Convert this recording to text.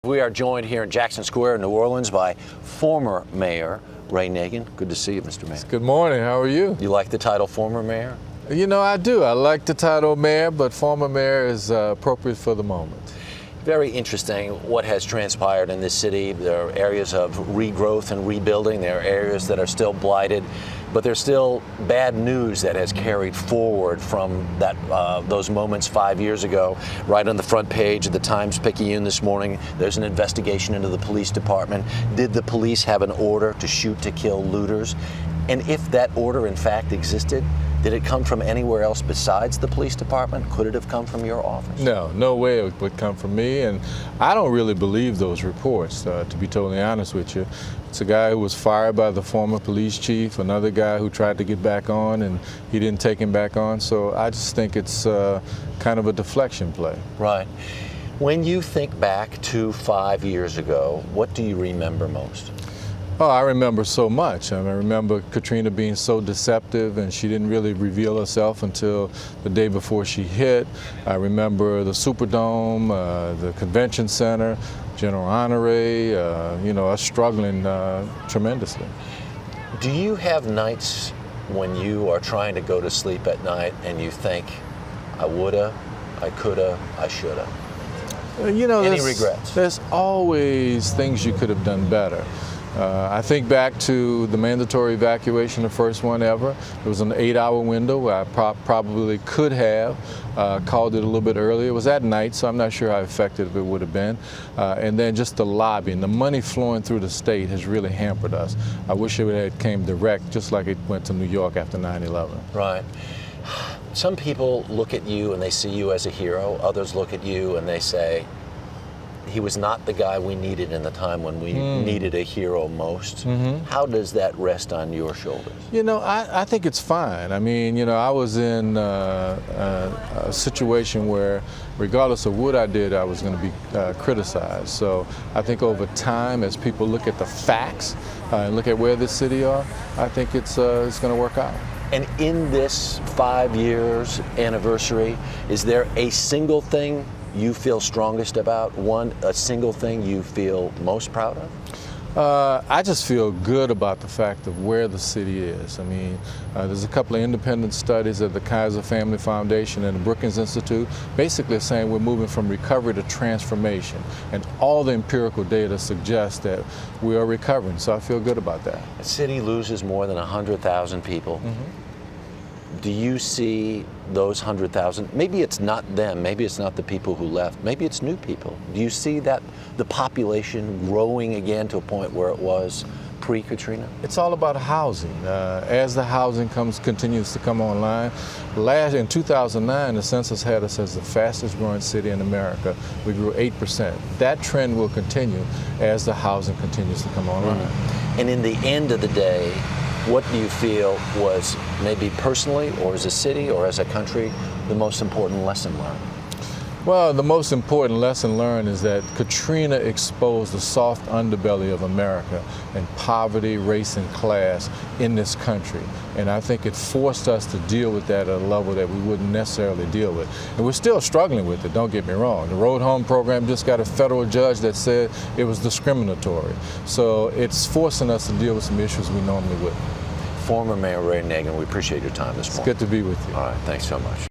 We are joined here in Jackson Square in New Orleans by former Mayor Ray Nagin. Good to see you, Mr. Mayor. Good morning. How are you? You like the title former mayor? You know, I do. I like the title mayor, but former mayor is appropriate for the moment. Very interesting what has transpired in this city. There are areas of regrowth and rebuilding. There are areas that are still blighted, but there's still bad news that has carried forward from that those moments 5 years ago. Right on the front page of the Times-Picayune this morning, there's an investigation into the police department. Did the police have an order to shoot to kill looters? And if that order in fact existed, did it come from anywhere else besides the police department? Could it have come from your office? No, no way it would come from me, and I don't really believe those reports, to be totally honest with you. It's a guy who was fired by the former police chief, another guy who tried to get back on and he didn't take him back on, so I just think it's kind of a deflection play. Right. When you think back to 5 years ago, what do you remember most? Oh, I remember so much. I remember Katrina being so deceptive, and she didn't really reveal herself until the day before she hit. I remember the Superdome, the Convention Center, General Honore, you know, us struggling tremendously. Do you have nights when you are trying to go to sleep at night and you think, I woulda, I coulda, I shoulda? You know, any regrets? There's always things you could have done better. I think back to the mandatory evacuation, the first one ever. It was an 8-hour window where I probably could have called it a little bit earlier. It was at night, so I'm not sure how effective it would have been. And then just the lobbying, the money flowing through the state has really hampered us. I wish it had came direct, just like it went to New York after 9/11. Right. Some people look at you and they see you as a hero. Others look at you and they say, he was not the guy we needed in the time when we needed a hero most. How does that rest on your shoulders? You know, I think it's fine. I mean, you know, I was in a situation where regardless of what I did, I was going to be criticized. So I think over time, as people look at the facts and look at where this city are, I think it's going to work out. And in this 5 years anniversary, is there a single thing you feel strongest about? A single thing you feel most proud of? I just feel good about the fact of where the city is. I mean, there's a couple of independent studies at the Kaiser Family Foundation and the Brookings Institute basically saying we're moving from recovery to transformation. And all the empirical data suggests that we are recovering, so I feel good about that. The city loses more than 100,000 people. Do you see those 100,000, maybe it's not them, maybe it's not the people who left, maybe it's new people. Do you see that the population growing again to a point where it was pre-Katrina? It's all about housing. As the housing continues to come online, in 2009, the census had us as the fastest growing city in America. We grew 8%. That trend will continue as the housing continues to come online. And in the end of the day, what do you feel was maybe personally or as a city or as a country the most important lesson learned? Well, the most important lesson learned is that Katrina exposed the soft underbelly of America and poverty, race, and class in this country. And I think it forced us to deal with that at a level that we wouldn't necessarily deal with. And we're still struggling with it, don't get me wrong. The Road Home program just got a federal judge that said it was discriminatory. So it's forcing us to deal with some issues we normally wouldn't. Former Mayor Ray Nagin, we appreciate your time this morning. It's good to be with you. All right, thanks so much.